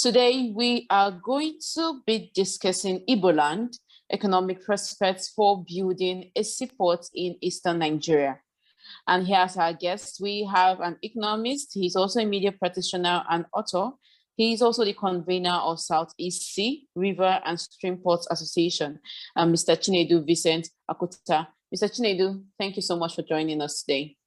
Today, we are going to be discussing Igboland, economic prospects for building a seaport in Eastern Nigeria. And here's our guest. We have an economist. He's also a media practitioner and author. He is also the convener of Southeast Sea, River and Stream Ports Association, Mr. Chinedu Vincent Akuta. Mr. Chinedu, thank you so much for joining us today.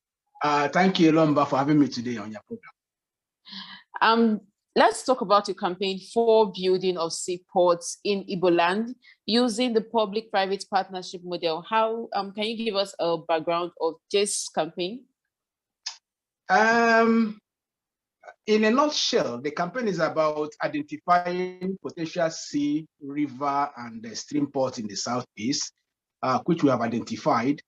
Thank you, Elombah, for having me today on your program. Let's talk about your campaign for building of seaports in Igboland using the public-private partnership model. How can you give us a background of this campaign? In a nutshell, the campaign is about identifying potential sea, river, and stream ports in the southeast, which we have identified,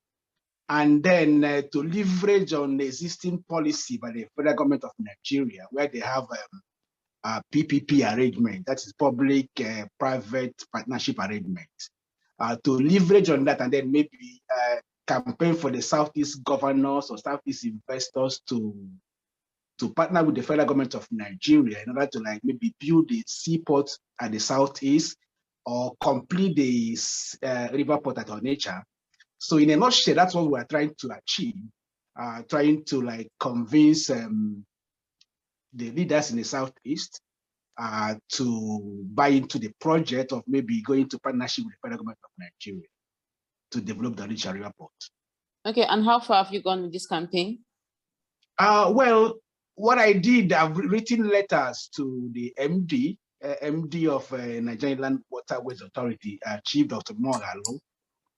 and then to leverage on the existing policy by the federal government of Nigeria, where they have PPP arrangement, that is public-private partnership arrangement, to leverage on that and then maybe campaign for the Southeast governors or Southeast investors to partner with the federal government of Nigeria in order to maybe build the seaport at the Southeast or complete the river port at Onitsha. So in a nutshell, that's what we're trying to achieve, trying to convince the leaders in the Southeast to buy into the project of maybe going to partnership with the federal government of Nigeria to develop the Onitsha River Port. Okay, and how far have you gone with this campaign? Well, what I did, I've written letters to the MD of Nigerian Land Waterways Authority, Chief Dr. Mogalo.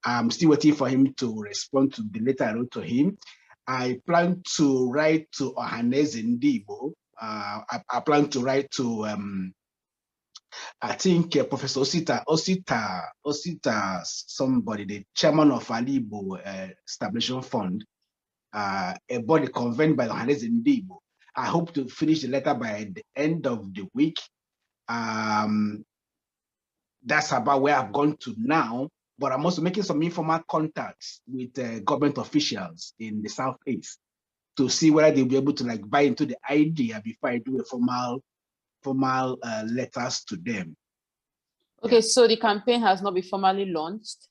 I'm still waiting for him to respond to the letter I wrote to him. I plan to write to Ohaneze Ndigbo. I plan to write to, I think, Professor Osita, somebody, the chairman of Alibo Establishment Fund, about the convened by Ohaneze Ndigbo. I hope to finish the letter by the end of the week. That's about where I've gone to now, but I'm also making some informal contacts with government officials in the Southeast to see whether they'll be able to buy into the idea before I do a formal letters to them. Okay, yeah. So the campaign has not been formally launched?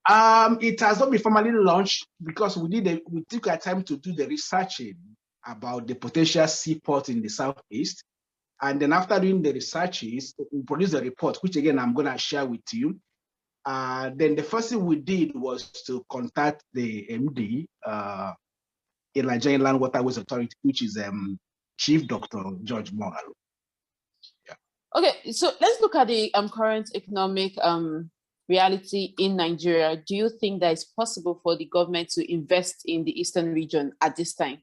It has not been formally launched because we took our time to do the researching about the potential seaport in the Southeast. And then after doing the researches, we produced a report, which again, I'm gonna share with you. Then the first thing we did was to contact the MD, in Nigerian Land Waterways Authority, which is Chief Dr. George Mogalo. Yeah. Okay, so let's look at the current economic reality in Nigeria. Do you think that it's possible for the government to invest in the Eastern region at this time?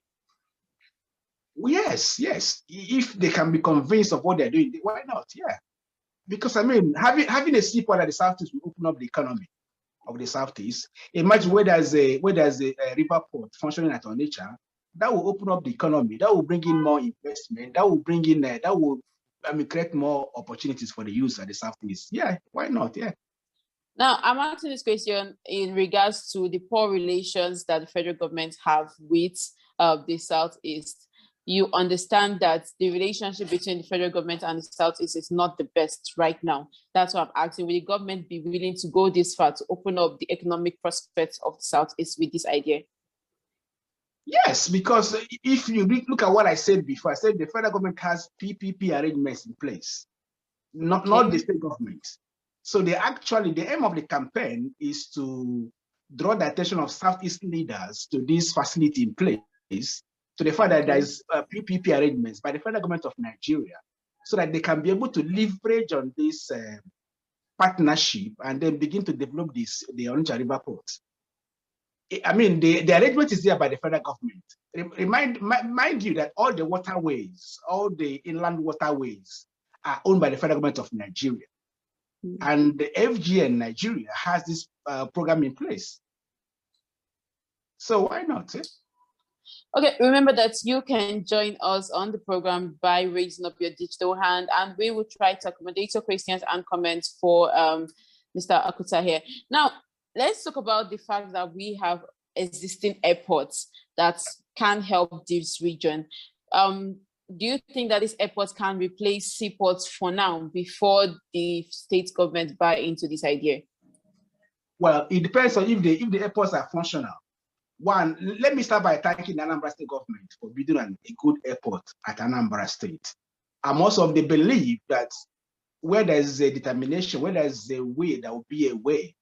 Yes. If they can be convinced of what they're doing, why not? Yeah. Because I mean, having a seaport at the Southeast will open up the economy of the Southeast. Imagine where there's a river port functioning at Onitsha, that will open up the economy. That will bring in more investment. That will bring in create more opportunities for the youth at the Southeast. Yeah, why not? Yeah. Now I'm asking this question in regards to the poor relations that the federal government have with the Southeast. You understand that the relationship between the federal government and the Southeast is not the best right now. That's why I'm asking, will the government be willing to go this far to open up the economic prospects of the Southeast with this idea? Yes, because if you look at what I said before, I said the federal government has PPP arrangements in place, not the state government. So the aim of the campaign is to draw the attention of Southeast leaders to this facility in place, to the fact that there is PPP arrangements by the federal government of Nigeria, so that they can be able to leverage on this partnership and then begin to develop the Onitsha River Port. I mean, the arrangement is there by the federal government. Mind you that all the waterways, all the inland waterways are owned by the federal government of Nigeria. And the FGN Nigeria has this program in place. So why not? Okay, remember that you can join us on the program by raising up your digital hand, and we will try to accommodate your questions and comments for Mr. Akuta here. Now, let's talk about the fact that we have existing airports that can help this region. do you think that this airport can replace seaports for now before the state government buy into this idea? Well, it depends on if the airports are functional. One, let me start by thanking the Anambra State government for building a good airport at Anambra State. I'm also of the belief that where there's a determination, where there's a way, there will be a way.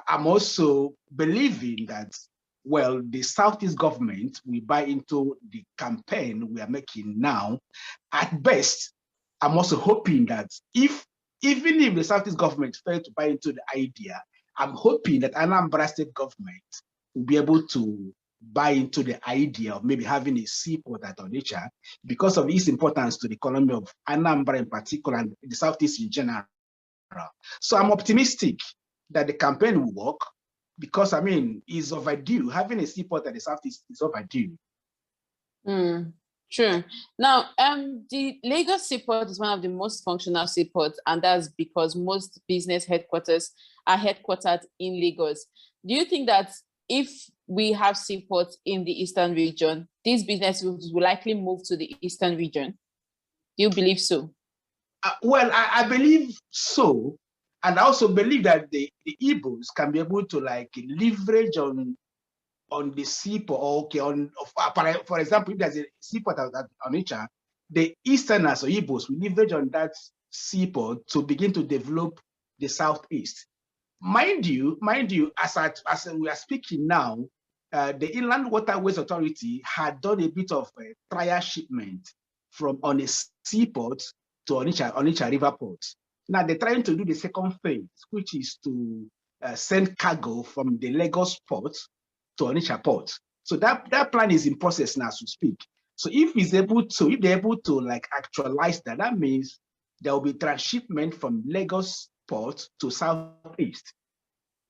I'm also believing that, well, the Southeast government will buy into the campaign we are making now. At best, I'm also hoping that even if the Southeast government fail to buy into the idea, I'm hoping that Anambra State government will be able to buy into the idea of maybe having a seaport at Onitsha because of its importance to the economy of Anambra in particular and the Southeast in general. So I'm optimistic that the campaign will work because, I mean, it's overdue. Having a seaport at the Southeast is overdue. True. Now, the Lagos seaport is one of the most functional seaports, and that's because most business headquarters are headquartered in Lagos. Do you think that if we have seaports in the eastern region, these businesses will likely move to the eastern region? Do you believe so? Well, I believe so. And I also believe that the Igbos can be able to like leverage on the seaport. Okay, for example, if there's a seaport at Onitsha, the Easterners or Igbos will leverage on that seaport to begin to develop the Southeast. Mind you, as we are speaking now, the Inland Waterways Authority had done a bit of a trial shipment from on a seaport to Onitsha River Port. Now they're trying to do the second phase, which is to send cargo from the Lagos port to Onitsha port. So that plan is in process now as we speak. So if they're able to like actualize that, that means there will be transshipment from Lagos port to Southeast.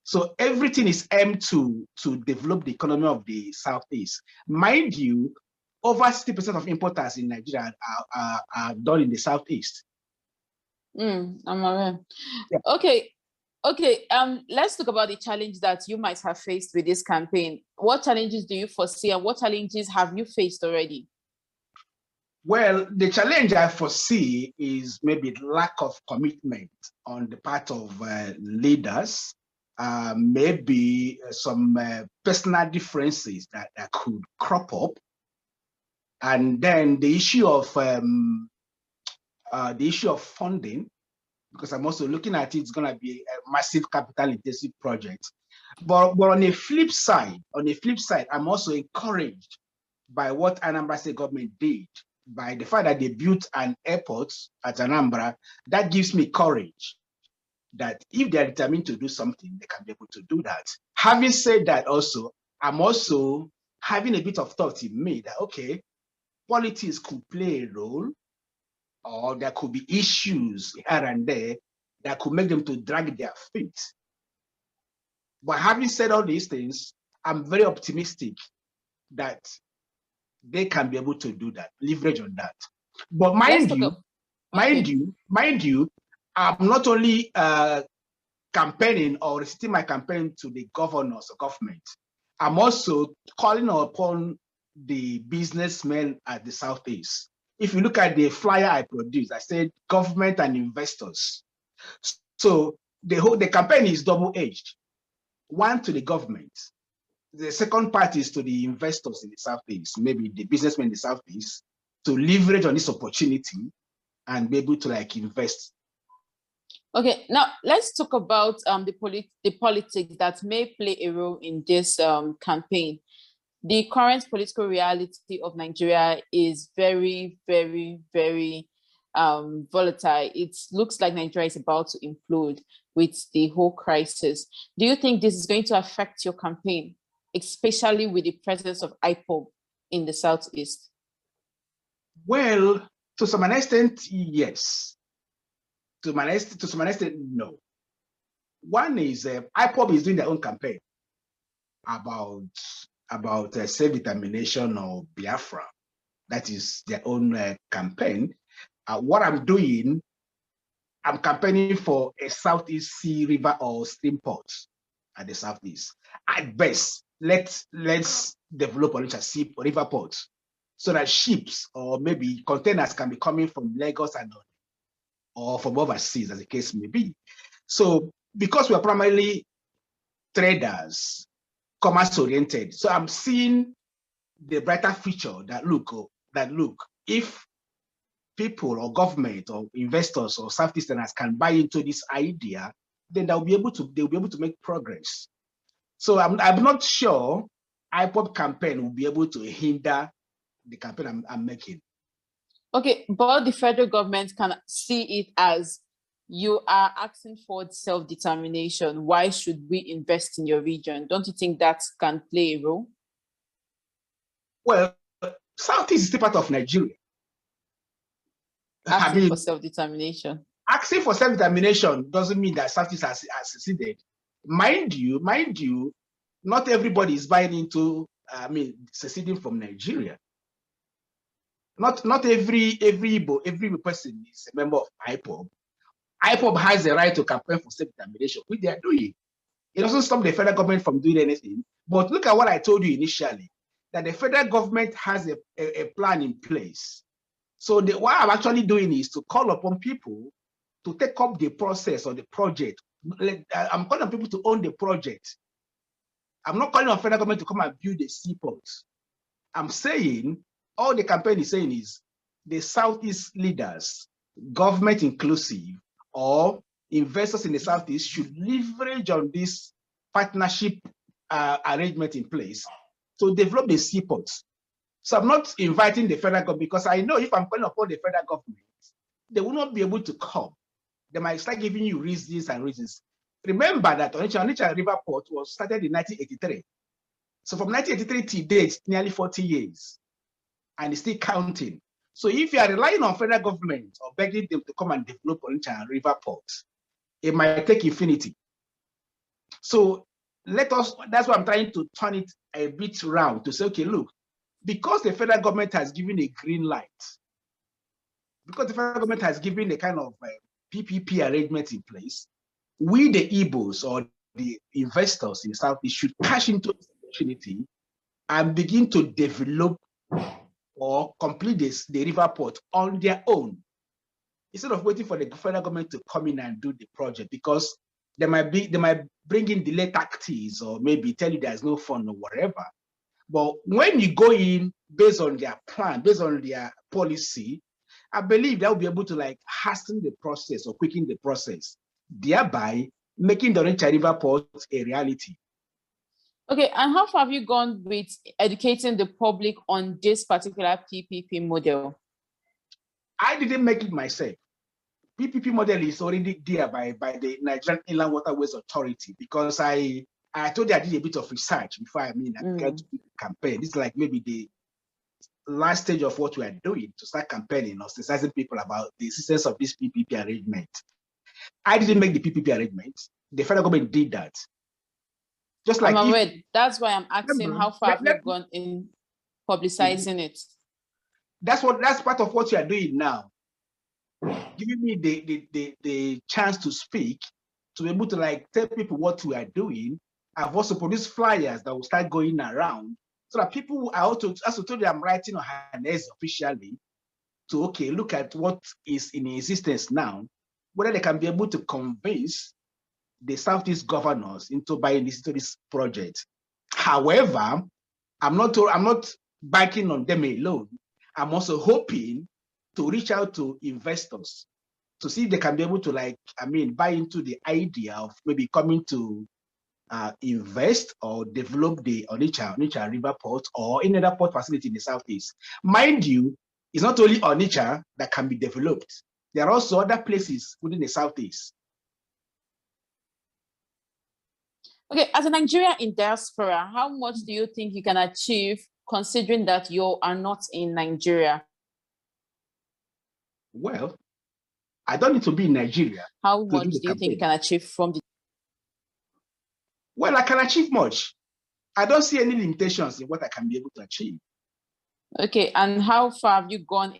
So everything is aimed to develop the economy of the Southeast. Mind you, over 60% of importers in Nigeria are done in the Southeast. I'm aware. Yeah. Okay. Let's talk about the challenge that you might have faced with this campaign. What challenges do you foresee, and what challenges have you faced already? Well, the challenge I foresee is maybe lack of commitment on the part of leaders, maybe some personal differences that could crop up, and then the issue of funding, because I'm also looking at it's going to be a massive capital-intensive project. But on a flip side, I'm also encouraged by what Anambra State government did, by the fact that they built an airport at Anambra. That gives me courage that if they're determined to do something, they can be able to do that. Having said that, also, I'm also having a bit of thought in me that, okay, politics could play a role, or there could be issues here and there that could make them to drag their feet. But having said all these things, I'm very optimistic that they can be able to do that, leverage on that. But mind you, I'm not only campaigning or reciting my campaign to the governors or government. I'm also calling upon the businessmen at the Southeast. If you look at the flyer I produced, I said government and investors. So the campaign is double-edged. One, to the government. The second part is to the investors in the Southeast, maybe the businessmen in the Southeast, to leverage on this opportunity and be able to like invest. Okay, now let's talk about the politics that may play a role in this campaign. The current political reality of Nigeria is very, very, very volatile. It looks like Nigeria is about to implode with the whole crisis. Do you think this is going to affect your campaign, especially with the presence of IPOB in the Southeast? Well, to some extent, yes. To some extent, no. One is IPOB is doing their own campaign about self-determination of Biafra. That is their own campaign. What I'm doing, I'm campaigning for a Southeast Sea River or stream port at the Southeast. At best, let's develop Onitsha Sea River port. so that ships or maybe containers can be coming from Lagos and or from overseas, as the case may be. So because we are primarily traders, commerce oriented, so I'm seeing the brighter future that look, if people or government or investors or Southeasterners can buy into this idea, then they'll be able to make progress. So I'm not sure IPOP campaign will be able to hinder the campaign I'm making. Okay, but the federal government can see it as you are asking for self-determination. Why should we invest in your region? Don't you think that can play a role? Well, Southeast is still part of Nigeria. Asking for self-determination. Asking for self-determination doesn't mean that Southeast has succeeded. Mind you, not everybody is buying into, seceding from Nigeria. Not every Igbo, every person is a member of IPOB. IPOB has the right to campaign for self-determination, which they are doing. It doesn't stop the federal government from doing anything. But look at what I told you initially, that the federal government has a plan in place. So what I'm actually doing is to call upon people to take up the process or the project. I'm calling on people to own the project. I'm not calling on federal government to come and build a seaport. I'm saying, all the campaign is saying is the Southeast leaders, government inclusive, or investors in the Southeast should leverage on this partnership arrangement in place to develop the seaports. So I'm not inviting the federal government, because I know if I'm calling upon the federal government, they will not be able to come. They might start giving you reasons and reasons. Remember that Onitsha River Port was started in 1983. So from 1983 to date, nearly 40 years, and it's still counting. So if you are relying on federal government or begging them to come and develop Onitsha River Port, it might take infinity. So that's why I'm trying to turn it a bit round to say, okay, look, because the federal government has given a green light, because the federal government has given a kind of PPP arrangement in place, we, the Igbos or the investors in the Southeast, should cash into this opportunity and begin to develop or complete the river port on their own, instead of waiting for the federal government to come in and do the project, because they might bring in delay tactics or maybe tell you there's no fund or whatever. But when you go in based on their plan, based on their policy, I believe they'll be able to hasten the process or quicken the process, thereby making the Onitsha River Port a reality. Okay, and how far have you gone with educating the public on this particular PPP model? I didn't make it myself. PPP model is already there by the Nigerian Inland Waterways Authority, because I told you I did a bit of research before I began to do the campaign. It's like maybe the last stage of what we are doing to start campaigning or sensitizing people about the existence of this PPP arrangement. I didn't make the PPP arrangement. The federal government did that. Just like that's why I'm asking, how far have you gone in publicizing it? That's part of what you are doing now. Giving me the chance to speak, to be able to tell people what we are doing. I've also produced flyers that will start going around, so that people are also, as I told you, I'm writing on Harness officially to look at what is in existence now, whether they can be able to convince the Southeast governors into buying into this project. However, I'm not banking on them alone. I'm also hoping to reach out to investors to see if they can be able to buy into the idea of maybe coming to invest or develop the Onitsha River Port or any other port facility in the Southeast. Mind you, it's not only Onitsha that can be developed. There are also other places within the Southeast. Okay, as a Nigerian in diaspora, how much do you think you can achieve, considering that you are not in Nigeria? Well, I don't need to be in Nigeria. How much do you think you can achieve from the... Well, I can achieve much. I don't see any limitations in what I can be able to achieve. Okay, and how far have you gone?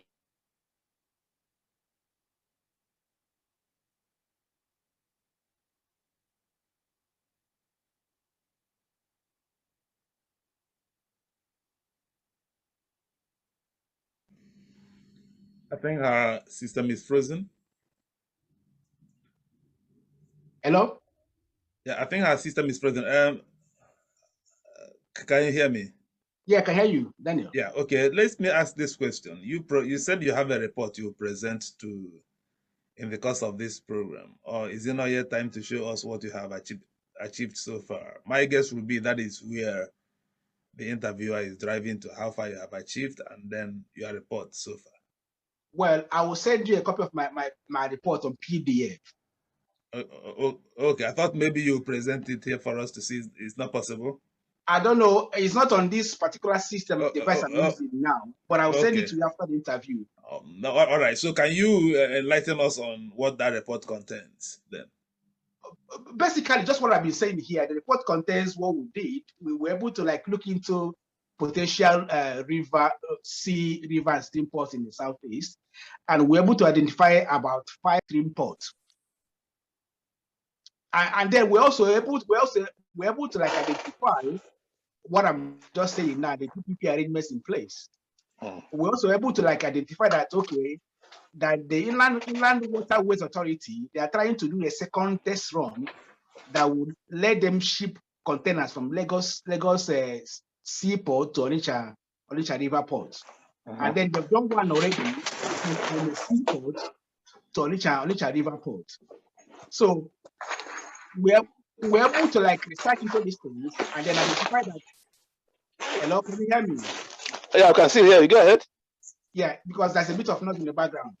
I think her system is frozen. Hello? Yeah, I think her system is frozen. Can you hear me? Yeah, I can hear you, Daniel. Yeah, okay. Let me ask this question. You said you have a report you present to in the course of this program, or is it not yet time to show us what you have achieved so far? My guess would be that is where the interviewer is driving to how far you have achieved and then your report so far. Well, I will send you a copy of my report on PDF. Okay, I thought maybe you present it here for us to see. It's not possible. I don't know. It's not on this particular system device I'm using now, but I'll send it to you after the interview. No, all right. So can you enlighten us on what that report contains then? Basically, just what I've been saying here. The report contains what we did. We were able to look into potential sea, river, and stream ports in the southeast, and we're able to identify about 5 stream ports. And then we're able to identify what I'm just saying now, the PPP arrangements in place. We're also able to identify that, okay, that the Inland Waterways Authority, they are trying to do a second test run that would let them ship containers from Lagos Seaport to Onitsha River Port. And then they've done one already from the Seaport to Onitsha River Port. So we're able to research into these things and then identify that. Hello, can you hear me? Yeah, I can see here. You go ahead. Yeah, because there's a bit of noise in the background.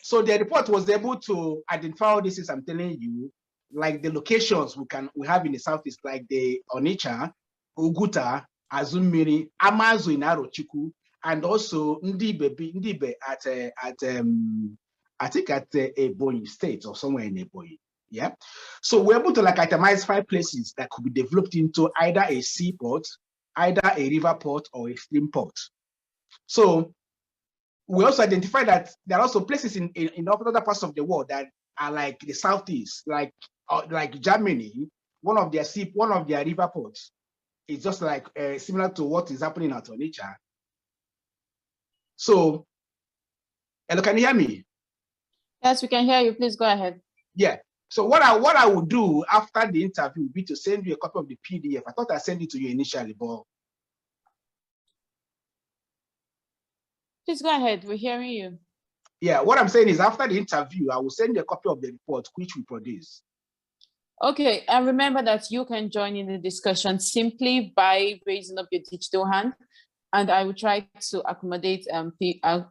So the report was able to identify all this, I'm telling you, like the locations we have in the southeast, like the Onitsha, Oguta, Azumiri, Amazu in Arochukwu, and also Ndibe at Ebonyi State or somewhere in Ebonyi. Yeah. So we're able to itemize 5 places that could be developed into either a seaport, either a river port, or a stream port. So we also identify that there are also places in other parts of the world that are like the southeast, like Germany. One of their river ports is just similar to what is happening at Onitsha. So, hello, can you hear me? Yes, we can hear you. Please go ahead. Yeah. So what I would do after the interview would be to send you a copy of the PDF. I thought I sent it to you initially, but please go ahead. We're hearing you. Yeah, what I'm saying is after the interview, I will send you a copy of the report which we produce. Okay, and remember that you can join in the discussion simply by raising up your digital hand, and I will try to accommodate I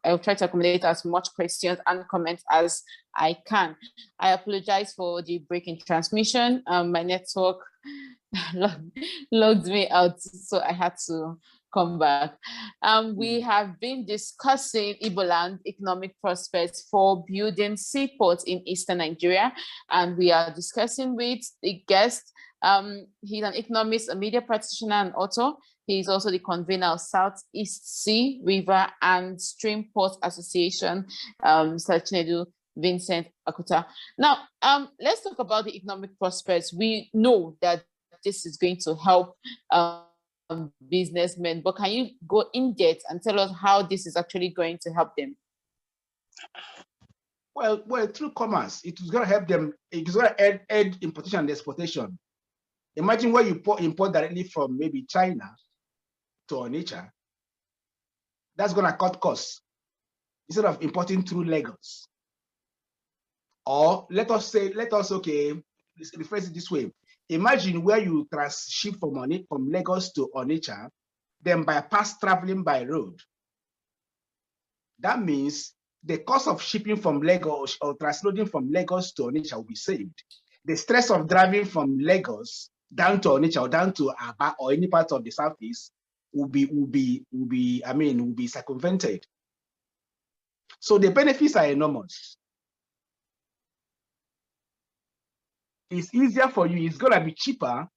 will try to accommodate as much questions and comments as I can. I apologize for the break in transmission. My network logged me out, so I had to come back. We have been discussing Igboland economic prospects for building seaports in Eastern Nigeria, and we are discussing with the guest. He's an economist, a media practitioner, and author. He is also the convener of Southeast Sea, River, and Stream Port Association, Mr. Chinedu, Vincent, Akuta. Now, let's talk about the economic prospects. We know that this is going to help businessmen, but can you go in depth and tell us how this is actually going to help them? Well, through commerce, it is going to help them. It is going to aid importation and exportation. Imagine where you import directly from maybe China to Onitsha. That's going to cut costs instead of importing through Lagos. Or let us rephrase it this way. Imagine where you transship from Lagos to Onitsha, then bypass traveling by road. That means the cost of shipping from Lagos or transloading from Lagos to Onitsha will be saved. The stress of driving from Lagos down to Onitsha or down to Aba or any part of the southeast will be circumvented. So the benefits are enormous. It's easier for you. It's gonna be cheaper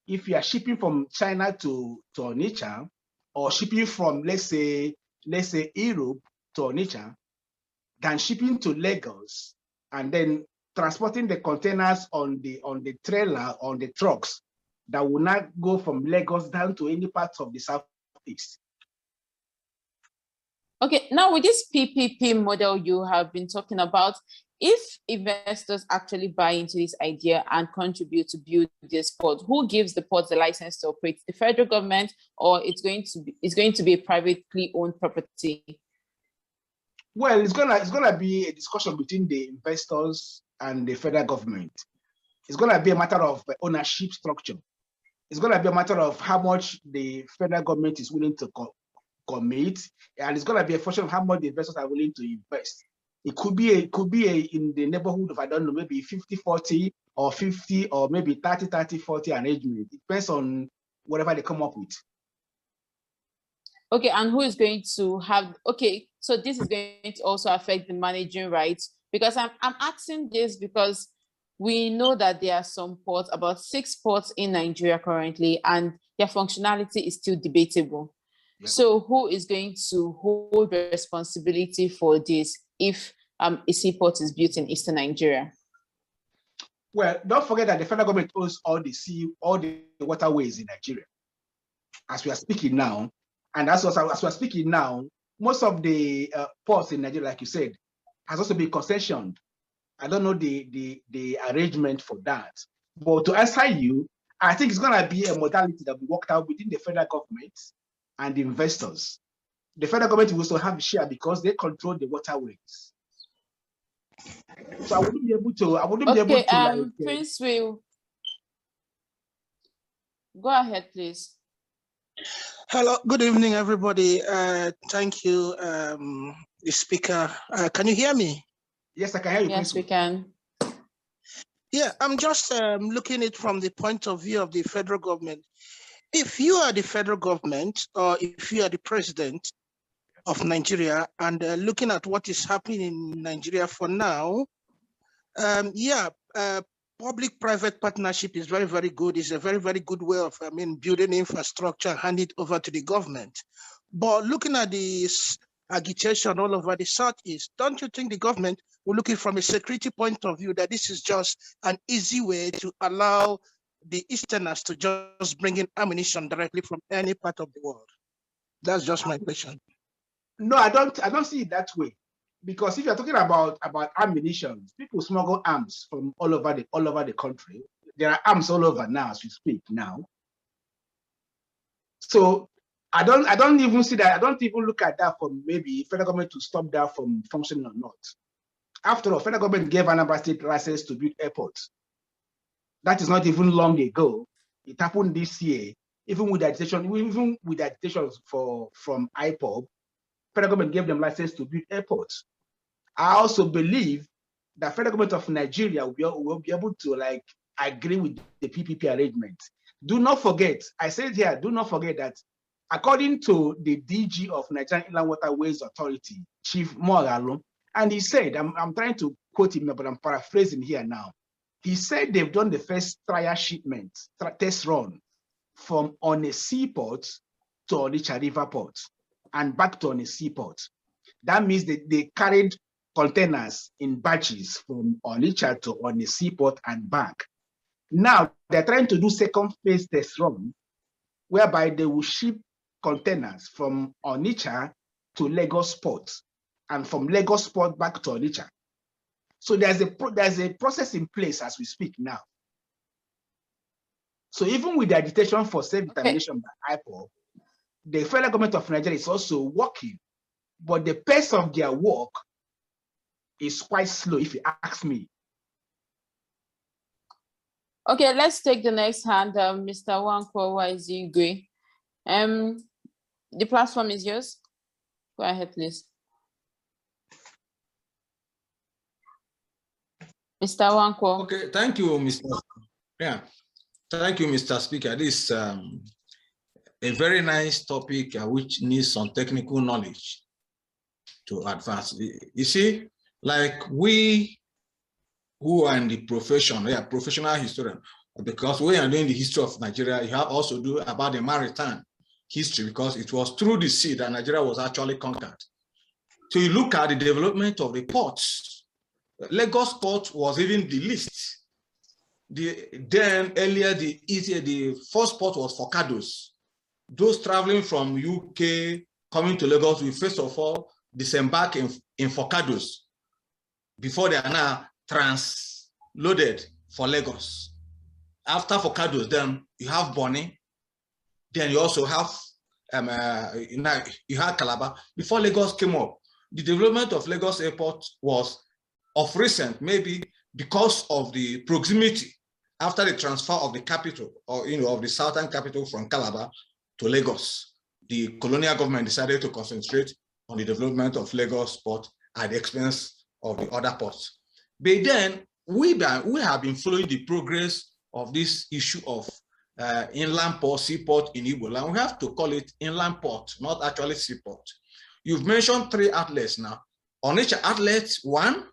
if you are shipping from China to Onitsha, or shipping from let's say Europe to Onitsha, than shipping to Lagos and then transporting the containers on the trailer, on the trucks that will not go from Lagos down to any parts of the southeast. Okay, now with this PPP model you have been talking about, if investors actually buy into this idea and contribute to build this port, who gives the port the license to operate? The federal government, or it's going to be a privately owned property? Well, it's gonna be a discussion between the investors and the federal government. It's gonna be a matter of ownership structure. It's gonna be a matter of how much the federal government is willing to commit, and it's gonna be a function of how much the investors are willing to invest. It could be in the neighborhood of, I don't know, maybe 50-40 or 50 or maybe 30-30-40 arrangement. It depends on whatever they come up with. Okay, and who is going to have, okay, so this is going to also affect the managing rights, because I'm asking this because we know that there are some ports, about 6 ports in Nigeria currently, and their functionality is still debatable. Yep. So who is going to hold responsibility for this if a seaport is built in Eastern Nigeria? Well, don't forget that the federal government owns all the waterways in Nigeria. As we are speaking now, and as we are speaking now, most of the ports in Nigeria, like you said, has also been concessioned. I don't know the arrangement for that. But to answer you, I think it's going to be a modality that we worked out within the federal government and the investors. The federal government will also have a share because they control the waterways. So I wouldn't be able to. Prince Will, go ahead, please. Hello, good evening, everybody. Thank you, the speaker. Can you hear me? Yes, I can hear you. Yes, we can. Yeah, I'm just looking at it from the point of view of the federal government. If you are the federal government, or if you are the president of Nigeria, and looking at what is happening in Nigeria for now, public-private partnership is very, very good. It's a very, very good way of, building infrastructure, hand it over to the government. But looking at this agitation all over the Southeast, don't you think the government will look at it from a security point of view that this is just an easy way to allow the Easterners to just bring in ammunition directly from any part of the world? That's just my question. No, I don't see it that way. Because if you're talking about ammunition, people smuggle arms from all over the country. There are arms all over now as we speak now. So I don't even see that. I don't even look at that from maybe federal government to stop that from functioning or not. After all, federal government gave Anambra State license to build airports. That is not even long ago. It happened this year. Even with agitation from IPOB, federal government gave them license to build airports. I also believe that federal government of Nigeria will be able to agree with the PPP arrangement. Do not forget, I said here, do not forget that according to the DG of Nigerian Inland Waterways Authority, Chief Moralo, and he said, I'm trying to quote him, but I'm paraphrasing here now. He said they've done the first trial shipment, test run from on a seaport to Onitsha River Port and back to on a seaport. That means that they carried containers in batches from Onitsha to on a seaport and back. Now they're trying to do second phase test run, whereby they will ship containers from Onitsha to Lagos Port and from Lagos Port back to Onitsha. So there's a process in place as we speak now. So even with the agitation for self-determination by IPOB, the federal government of Nigeria is also working, but the pace of their work is quite slow, if you ask me. Okay, let's take the next hand, Mr. Wankwo Waizigwe. The platform is yours. Go ahead, please. Mr. Wankwo. Okay, thank you, Mr. Yeah, thank you, Mr. Speaker. This is a very nice topic which needs some technical knowledge to advance. You see, like we who are in the profession, we are professional historian, because we are doing the history of Nigeria, you have also do about the maritime history, because it was through the sea that Nigeria was actually conquered. So you look at the development of the ports. Lagos Port was even the least. Then earlier, the first port was Forcados. Those traveling from UK coming to Lagos will first of all disembark in Forcados before they are now transloaded for Lagos. After Forcados, then you have Bonny, then you also have you have Calabar. Before Lagos came up, the development of Lagos Airport was of recent, maybe because of the proximity after the transfer of the capital, or of the southern capital from Calabar to Lagos. The colonial government decided to concentrate on the development of Lagos port at the expense of the other ports. But then we have been following the progress of this issue of inland port, seaport in Igboland. We have to call it inland port, not actually seaport. You've mentioned 3 outlets now. Onitsha outlet 1,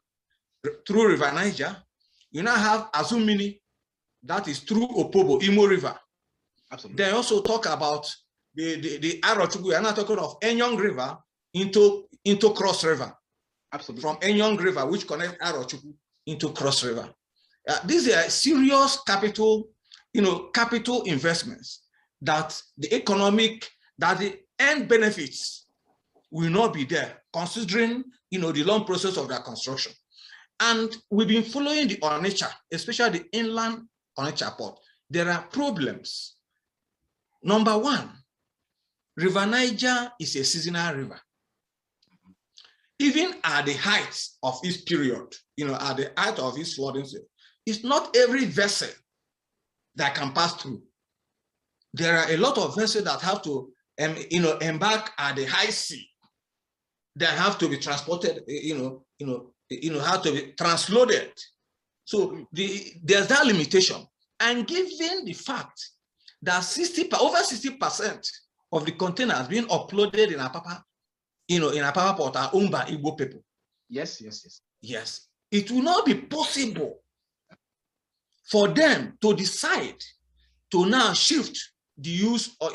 through River Niger. You now have Azumini, that is through Opobo, Imo River. Absolutely. They also talk about the Arochukwu. We are now talking of Enyong River into Cross River. Absolutely. From Enyong River, which connects Arochukwu into Cross River. These are serious capital investments that the end benefits will not be there, considering the long process of their construction. And we've been following the Onitsha, especially the inland Onitsha port. There are problems. Number 1, River Niger is a seasonal river. Even at the height of its period, at the height of its flooding, it's not every vessel that can pass through. There are a lot of vessels that have to, embark at the high sea. They have to be transported, have to be transloaded. So there's that limitation. And given the fact that over 60% of the containers being uploaded in Apapa, in Apapa port are owned by Igbo people. Yes. Yes. It will not be possible for them to decide to now shift the use or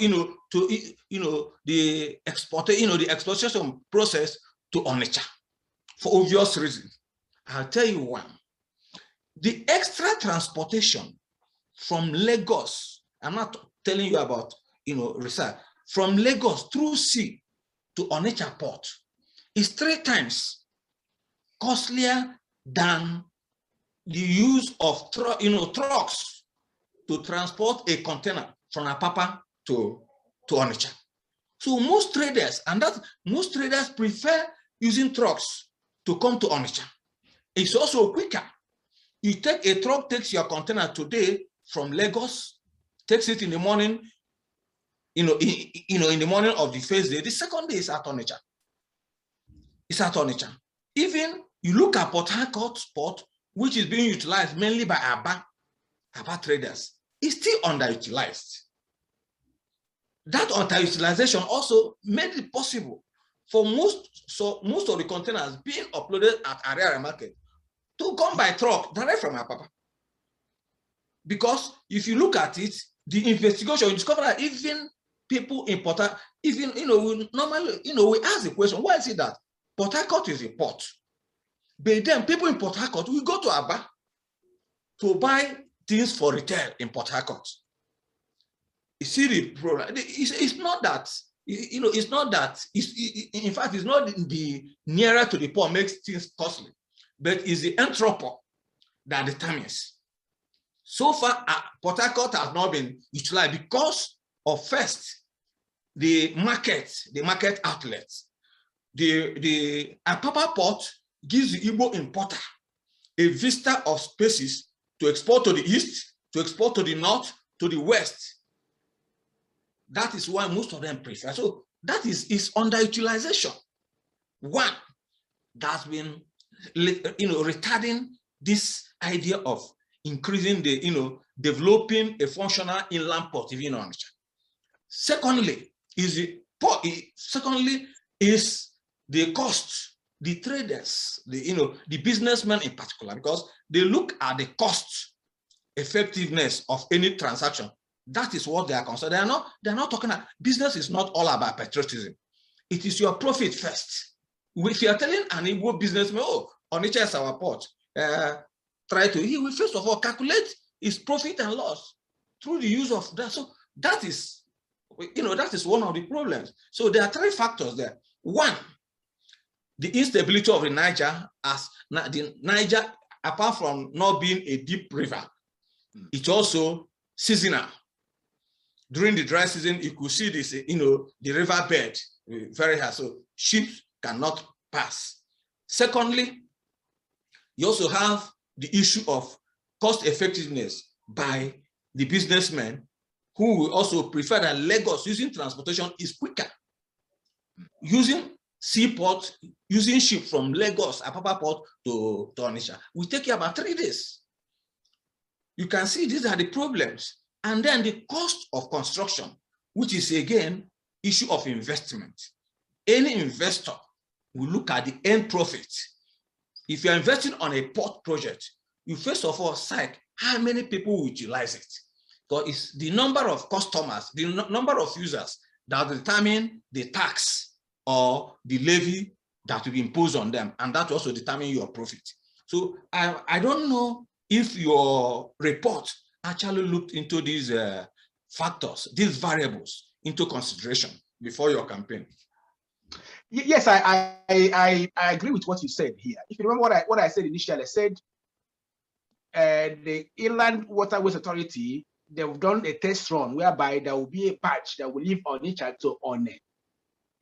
the exploitation process to Onitsha for obvious reasons. I'll tell you one. The extra transportation from Lagos, I'm not telling you about research, from Lagos through sea to Onitsha port is 3 times costlier than the use of trucks to transport a container from Apapa to Onitsha. So most traders prefer using trucks to come to Onitsha. It's also quicker. You take a truck, takes your container today from Lagos, takes it in the morning, in the morning of the first day. The second day is at Onitsha. It's at Onitsha. Even you look at Port Harcourt port, which is being utilized mainly by Aba traders, is still underutilized. That underutilization also made it possible for most of the containers being uploaded at Ariara market to come by truck direct from Apapa. Because if you look at it, the investigation, you discover that even people in Port Harcourt, we normally, we ask the question, why is it that Port Harcourt is a port? But then people in Port Harcourt will go to Aba to buy things for retail in Port Harcourt. You see the problem. It's not that, it's not that, in fact, it's not the nearer to the port makes things costly, but it's the entrepot that determines. So far, Port Harcourt has not been utilized because of first, the market outlets. The Apapa port gives the Igbo importer a vista of spaces to export to the east, to export to the north, to the west. That is why most of them prefer. So that is underutilization. One, that's been retarding this idea of increasing the developing a functional inland port even on Onitsha. Secondly is the cost, the traders, the businessmen in particular, because they look at the cost effectiveness of any transaction. That is what they are concerned. They're not talking about business is not all about patriotism. It is your profit first. If you are telling an Igbo businessman, oh, Onitsha is our port, he will first of all calculate his profit and loss through the use of that. So that is That is one of the problems. So there are three factors there. One, the instability of the Niger, as the Niger, apart from not being a deep river, it's also seasonal. During the dry season, you could see this, the river bed very high, so ships cannot pass. Secondly, you also have the issue of cost effectiveness by the businessmen, who will also prefer that Lagos using transportation is quicker. Using Seaport, using ship from Lagos, Apapa Port to Onitsha, will take you about 3 days. You can see these are the problems. And then the cost of construction, which is again, issue of investment. Any investor will look at the end profit. If you're investing on a port project, you first of all cite how many people will utilize it. Because it's the number of customers, the number of users that will determine the tax or the levy that will be imposed on them, and that will also determine your profit. So I don't know if your report actually looked into these factors, these variables into consideration before your campaign. Yes, I agree with what you said here. If you remember what I said initially, I said the Inland Waterways Authority, they've done a test run whereby there will be a patch that will leave Onitsha to One.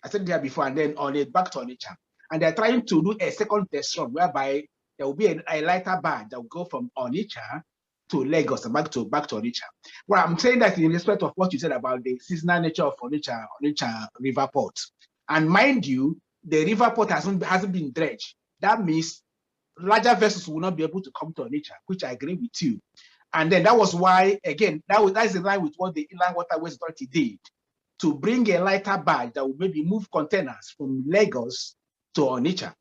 I said there before, and then One back to Onitsha. And they're trying to do a second test run whereby there will be a lighter band that will go from Onitsha to Lagos and back to Onitsha. Well, I'm saying that in respect of what you said about the seasonal nature of Onitsha River Port. And mind you, the river port hasn't been dredged. That means larger vessels will not be able to come to Onitsha, which I agree with you. And then that was why, again, that's in line with what the Inland Waterways Authority did, to bring a lighter barge that would maybe move containers from Lagos to Onitsha.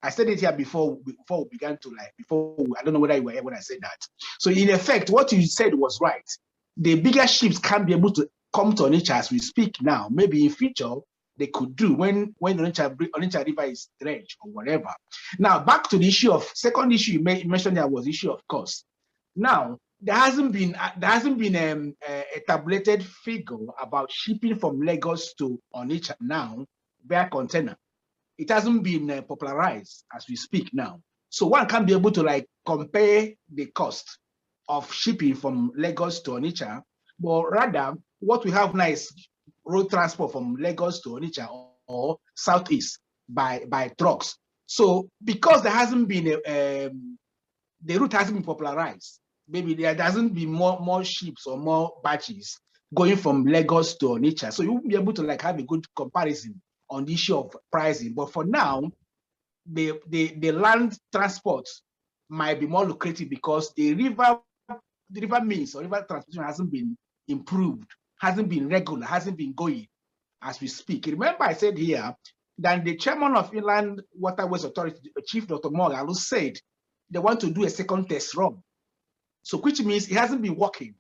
I said it here before we began to I don't know whether you were here when I said that. So in effect, what you said was right. The bigger ships can't be able to come to Onitsha as we speak now. Maybe in future, they could do when Onitsha River is dredged or whatever. Now, back to the second issue you mentioned there was the issue of cost. Now, there hasn't been a tabulated figure about shipping from Lagos to Onitsha now via container. It hasn't been popularized as we speak now. So one can't be able to compare the cost of shipping from Lagos to Onitsha, but rather what we have now is road transport from Lagos to Onitsha or southeast by trucks. So because there hasn't been the route hasn't been popularized, maybe there doesn't be more ships or more batches going from Lagos to Onitsha. So you won't be able to have a good comparison on the issue of pricing. But for now, the land transport might be more lucrative because the river means or river transportation hasn't been improved, hasn't been regular, hasn't been going as we speak. Remember I said here that the chairman of Inland Waterways Authority, Chief Dr. Morgan, said they want to do a second test run. So which means it hasn't been working.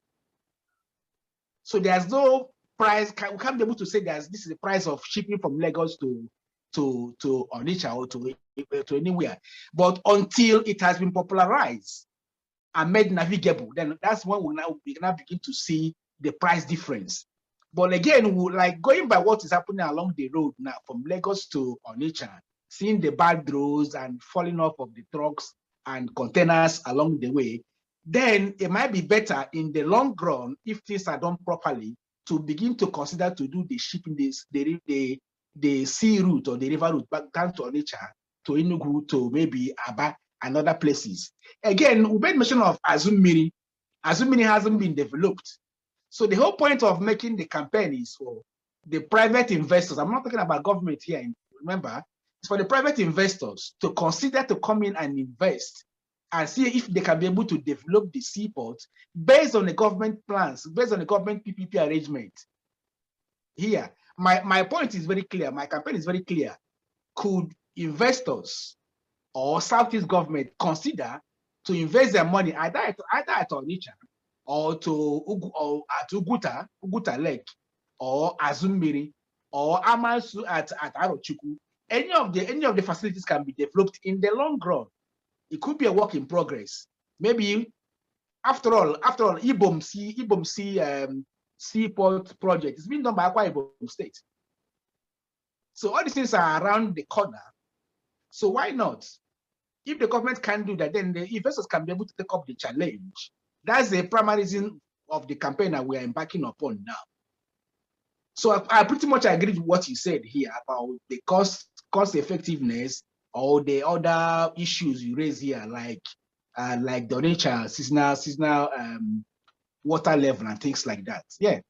So there's no price, we can't be able to say this is the price of shipping from Lagos to Onitsha or to anywhere. But until it has been popularized and made navigable, then that's when we now begin to see the price difference. But again, going by what is happening along the road now from Lagos to Onitsha, seeing the bad roads and falling off of the trucks and containers along the way, then it might be better in the long run, if things are done properly, to begin to consider to do the shipping, the sea route or the river route back down to Onitsha, to Enugu, to maybe Aba and other places. Again, we made mention of Azumiri. Azumiri hasn't been developed. So the whole point of making the campaign is for the private investors. I'm not talking about government here, remember, it's for the private investors to consider to come in and invest and see if they can be able to develop the seaport based on the government plans, based on the government PPP arrangement. Here, my point is very clear. My campaign is very clear. Could investors or Southeast government consider to invest their money either at Onitsha or at Uguta Lake or Azumiri or Amasu at Arochukwu? Any of the facilities can be developed in the long run. It could be a work in progress. Maybe after all, Ibom see Seaport project. It's been done by Akwa Ibom State. So all these things are around the corner. So why not? If the government can do that, then the investors can be able to take up the challenge. That's the primary reason of the campaign that we are embarking upon now. So I pretty much agree with what you said here about the cost effectiveness or the other issues you raise here, like the nature, seasonal water level and things like that. Yeah.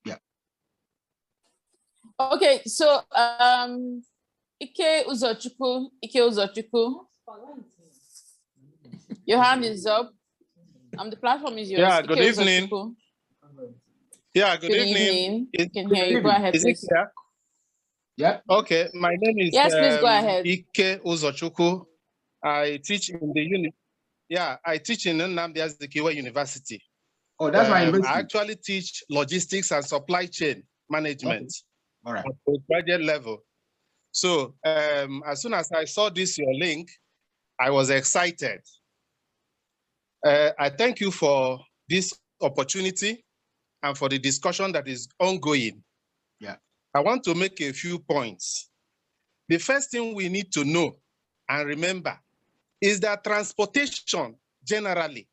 Yeah. Okay, so Ike Uzochukwu, your hand is up. The platform is yours. Yeah, good Ike evening. Uzochukwu. Yeah, good evening. You can hear you. Go ahead, Is it please. clear? Yeah. Okay, my name is Yes, please go ahead. Ike Uzochukwu. I teach in the uni. Yeah, I teach in Nnamdi Azikiwe University. Oh, that's my university. I actually teach logistics and supply chain management. Okay. All right. At the graduate level. So as soon as I saw this, your link, I was excited. I thank you for this opportunity and for the discussion that is ongoing. Yeah. I want to make a few points. The first thing we need to know and remember is that transportation generally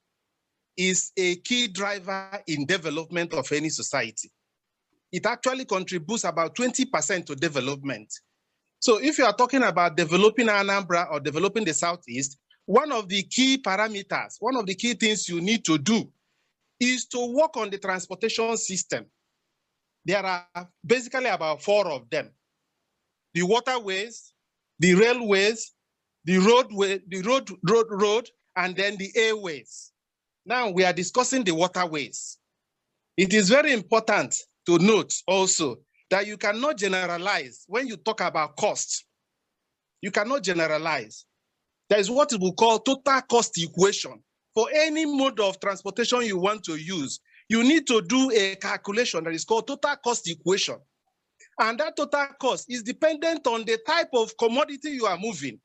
is a key driver in development of any society. It actually contributes about 20% to development. So if you are talking about developing Anambra or developing the Southeast, one of the key parameters, one of the key things you need to do is to work on the transportation system. There are basically about 4 of them: the waterways, the railways, the roadway, the road, and then the airways. Now we are discussing the waterways. It is very important to note also that you cannot generalize when you talk about cost. You cannot generalize. There is what we call total cost equation. For any mode of transportation you want to use, you need to do a calculation that is called total cost equation. And that total cost is dependent on the type of commodity you are moving.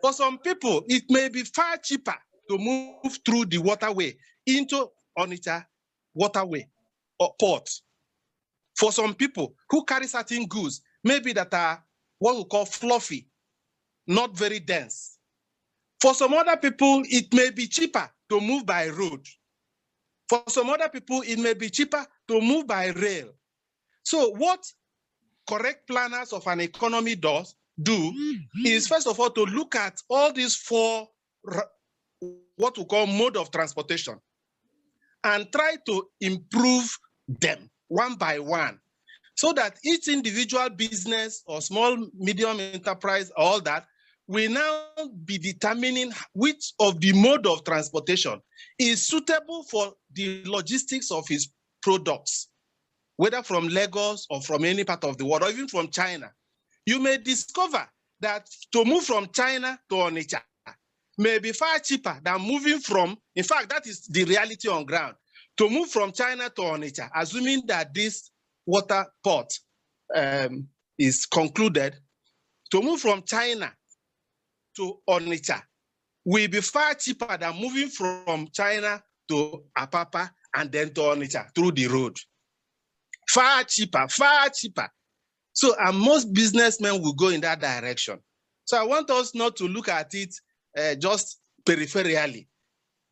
For some people, it may be far cheaper to move through the waterway into Onitsha waterway or port. For some people who carry certain goods, maybe that are what we call fluffy, not very dense. For some other people, it may be cheaper to move by road. For some other people, it may be cheaper to move by rail. So what correct planners of an economy do is, first of all, to look at all these 4, what we call mode of transportation, and try to improve them one by one, so that each individual business or small, medium enterprise, all that, will now be determining which of the mode of transportation is suitable for the logistics of his products, whether from Lagos or from any part of the world, or even from China. You may discover that to move from China to Onitsha may be far cheaper than moving from, in fact, that is the reality on ground, to move from China to Onitsha, assuming that this water port is concluded, to move from China to Onitsha will be far cheaper than moving from China to Apapa and then to Onitsha through the road. Far cheaper, far cheaper. So, and most businessmen will go in that direction. So I want us not to look at it just peripherally.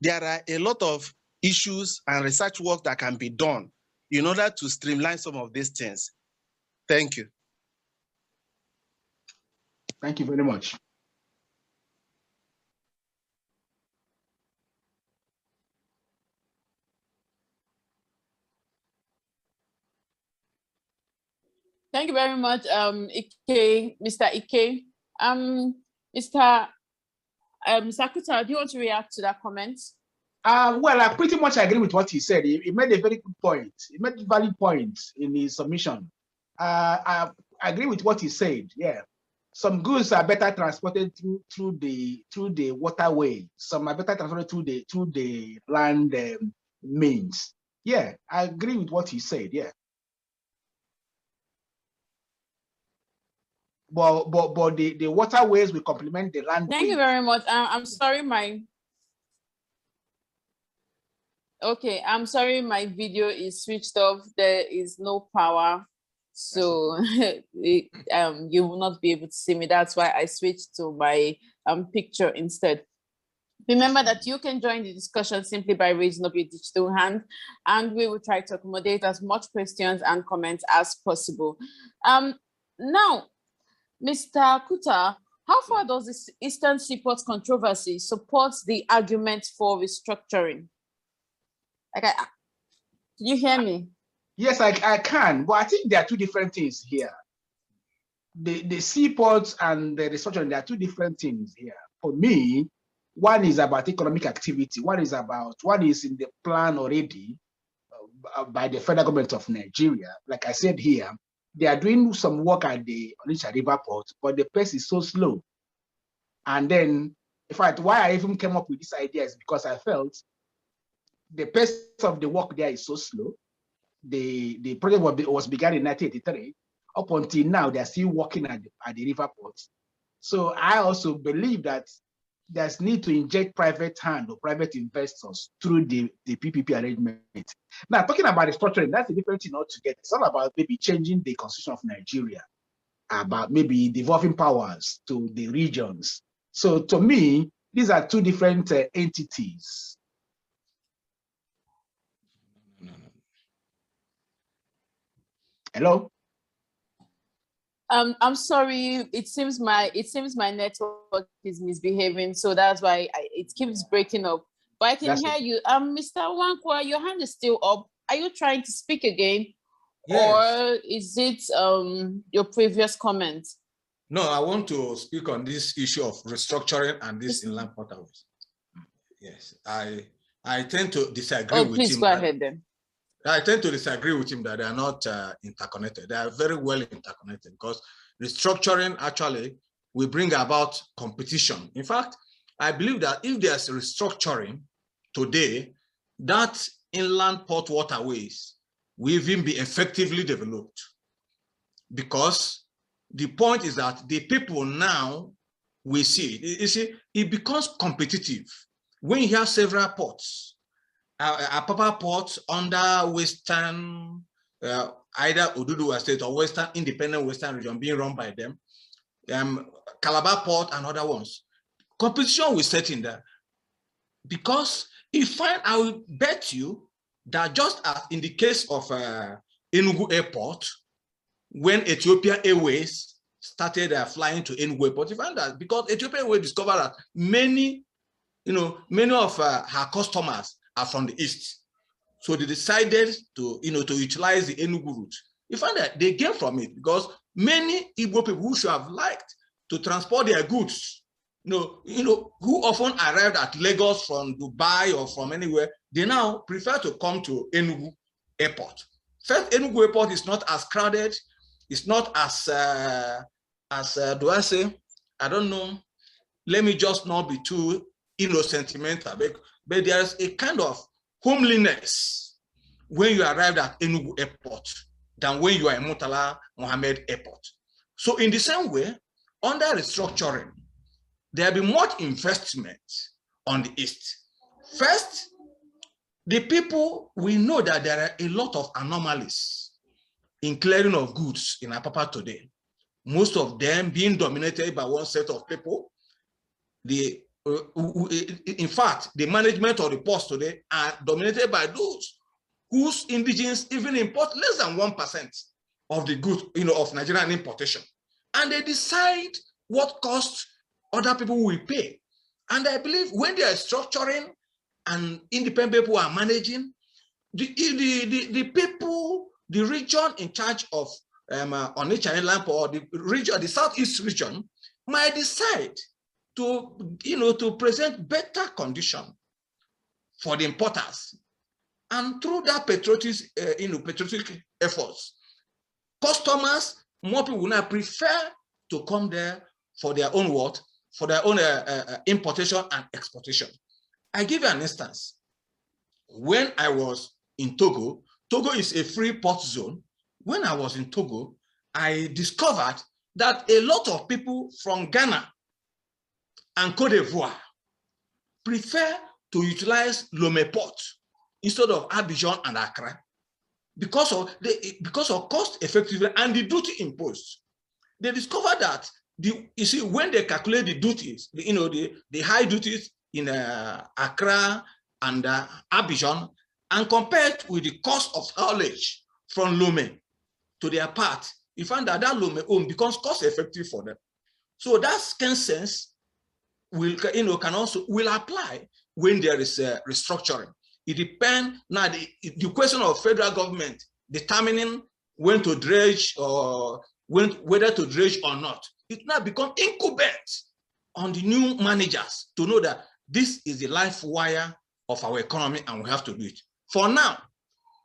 There are a lot of issues and research work that can be done in order to streamline some of these things. Thank you. Thank you very much. Thank you very much, Ike, Mr. Ike. Mr. Akuta, do you want to react to that comment? Well, I pretty much agree with what he said. He made a very good point. He made a valid point in his submission. I agree with what he said. Yeah, some goods are better transported through the waterway. Some are better transported through the land means. Yeah, I agree with what he said. Yeah. But the waterways will complement the land. Thank you very much. I'm sorry, Okay, I'm sorry, my video is switched off. There is no power, so you will not be able to see me. That's why I switched to my picture instead. Remember that you can join the discussion simply by raising up your digital hand, and we will try to accommodate as much questions and comments as possible. Now, Mr. Akuta, how far does this Eastern Seaport controversy support the argument for restructuring? Can you hear me? Yes, I can, but I think there are two different things here. The seaports and the restructuring, there are two different things here. For me, one is about economic activity. One is in the plan already by the federal government of Nigeria. Like I said here, they are doing some work at the Onitsha River Port, but the pace is so slow. And then, in fact, why I even came up with this idea is because I felt the pace of the work there is so slow. The project was begun in 1983. Up until now, they're still working at the river port. So I also believe that there's need to inject private hand or private investors through the PPP arrangement. Now, talking about restructuring, that's a different thing altogether. It's all about maybe changing the constitution of Nigeria, about maybe devolving powers to the regions. So to me, these are two different entities. Hello? I'm sorry. It seems my network is misbehaving, so that's why it keeps breaking up. But I can hear you. Mr. Wankwa, your hand is still up. Are you trying to speak again? Yes. Or is it your previous comment? No, I want to speak on this issue of restructuring and this inland waterways. Yes, I tend to disagree with him. Please go ahead then. I tend to disagree with him that they are not interconnected. They are very well interconnected because restructuring actually will bring about competition. In fact, I believe that if there's restructuring today, that inland port waterways will even be effectively developed. Because the point is that the people now will see it. You see, it becomes competitive when you have several ports. Apapa Port under Western, either Oduduwa State or Western Independent Western Region being run by them, Calabar Port and other ones. Competition will set in there. Because I will bet you that just as in the case of Enugu Airport, when Ethiopia Airways started flying to Enugu Airport, you find that because Ethiopia Airways discovered that many of her customers are from the east, so they decided to utilize the Enugu route. You find that they gain from it because many Igbo people who should have liked to transport their goods, who often arrived at Lagos from Dubai or from anywhere, they now prefer to come to Enugu Airport. First, Enugu Airport is not as crowded. It's not as do I say? I don't know. Let me just not be too sentimental, but there's a kind of homeliness when you arrived at Enugu Airport than when you are in Murtala Mohammed Airport. So in the same way, under restructuring, there will be much investment on the east. First, the people, we know that there are a lot of anomalies in clearing of goods in Apapa today. Most of them being dominated by one set of people. In fact, the management of the ports today are dominated by those whose indigenes even import less than 1% of the goods, of Nigerian importation. And they decide what cost other people will pay. And I believe when they are structuring and independent people are managing, the people, the region in charge of Onitsha Inland or the region, the southeast region, might decide to present better condition for the importers. And through that patriotic efforts, customers, more people will now prefer to come there for their own what? For their own importation and exportation. I give you an instance. When I was in Togo, Togo is a free port zone. When I was in Togo, I discovered that a lot of people from Ghana and Cote d'Ivoire prefer to utilize Lomé Port instead of Abidjan and Accra because of cost effectiveness and the duty imposed. They discovered that you see, when they calculate the duties, the high duties in Accra and Abidjan, and compared with the cost of haulage from Lomé to their part, you find that Lomé home becomes cost effective for them. So that sense will apply when there is restructuring. It depends now the question of federal government determining when to dredge or whether to dredge or not. It now becomes incumbent on the new managers to know that this is the life wire of our economy and we have to do it. For now,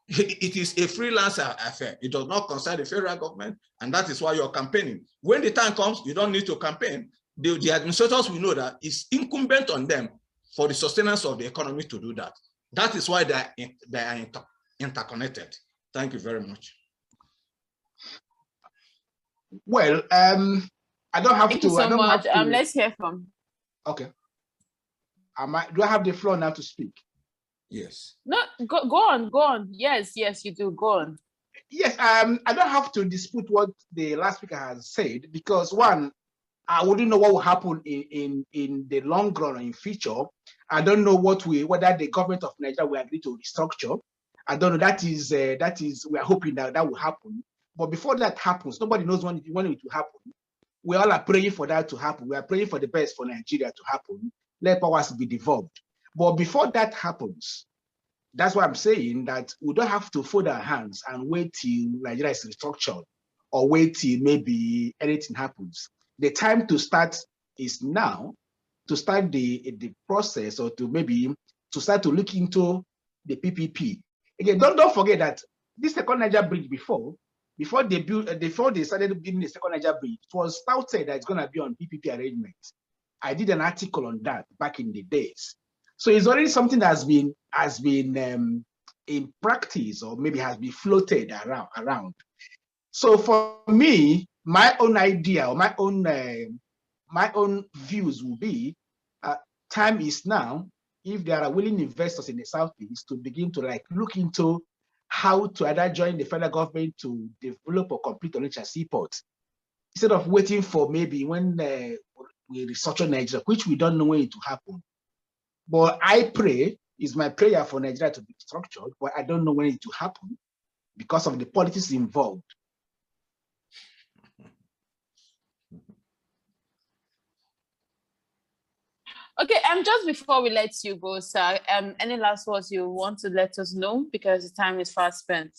it is a freelancer affair. It does not concern the federal government, and that is why you're campaigning. When the time comes, you don't need to campaign. The administrators will know that it's incumbent on them for the sustenance of the economy to do that. That is why they are interconnected. Thank you very much. Well, I don't have Thank to. you so I don't much. have to, Let's hear from. Okay. Do I have the floor now to speak? Yes. No, go on. Yes, you do. Go on. Yes, I don't have to dispute what the last speaker has said, because one, I wouldn't know what will happen in the long run or in future. I don't know whether the government of Nigeria will agree to restructure. I don't know. That is we are hoping that will happen. But before that happens, nobody knows when it will happen. We all are praying for that to happen. We are praying for the best for Nigeria to happen. Let powers be devolved. But before that happens, that's why I'm saying that we don't have to fold our hands and wait till Nigeria is restructured or wait till maybe anything happens. The time to start is now, to start the process, or to start to look into the PPP. Again, don't forget that this second Niger bridge before they started building the second Niger bridge, it was touted that it's going to be on PPP arrangement. I did an article on that back in the days. So it's already something that has been in practice, or maybe has been floated around. So for me, my own idea or my own views will be, time is now, if there are willing investors in the Southeast, to begin to look into how to either join the federal government to develop or complete Onitsha Seaport, instead of waiting for maybe when we restructure Nigeria, which we don't know when it will happen. But I pray, is my prayer for Nigeria to be structured, but I don't know when it will happen because of the politics involved. Okay, just before we let you go, sir, any last words you want to let us know, because the time is fast spent?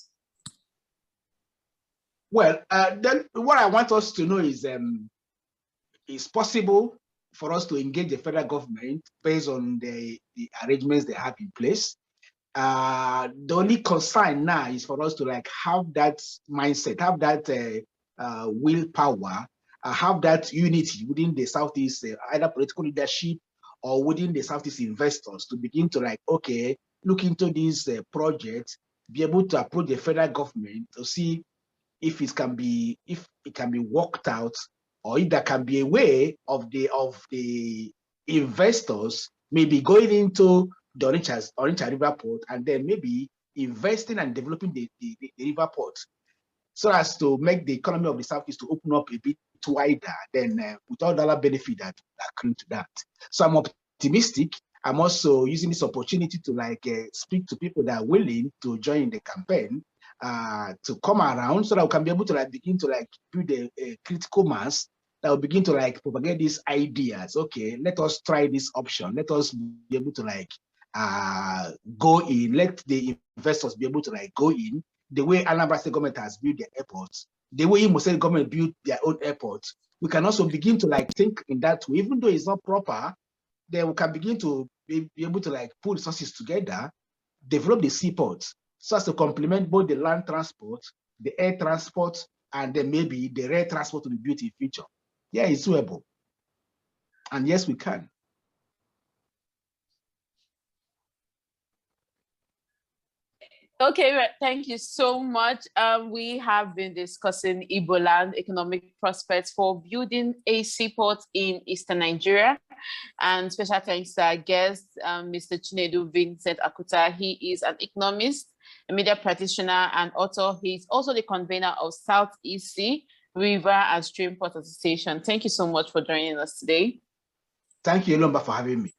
Well, then what I want us to know is possible for us to engage the federal government based on the arrangements they have in place. The only concern now is for us to have that mindset, have that willpower, have that unity within the Southeast, either political leadership or within the Southeast investors, to begin to look into these projects, be able to approach the federal government to see if it can be worked out, or if there can be a way of the investors maybe going into the Onitsha River Port and then maybe investing and developing the river port, so as to make the economy of the Southeast to open up a bit wider, then with all the other benefit that accrue to that. So I'm optimistic. I'm also using this opportunity to speak to people that are willing to join the campaign, to come around, so that we can be able to begin to build a critical mass that will begin to propagate these ideas. Okay, let us try this option. Let us be able to go in. Let the investors be able to go in the way Anambra State government has built their airports, the way Imo State government built their own airports. We can also begin to think in that way, even though it's not proper. Then we can begin to be able to pull resources together, develop the seaports, so as to complement both the land transport, the air transport, and then maybe the rail transport to be built in future. Yeah, it's doable. And yes, we can. Okay, well, thank you so much. We have been discussing Igboland economic prospects for building a seaport in Eastern Nigeria. And special thanks to our guest, Mr. Chinedu Vincent Akuta. He is an economist, a media practitioner, and author. He's also the convener of Southeast Sea River and Stream Port Association. Thank you so much for joining us today. Thank you, Elombah, for having me.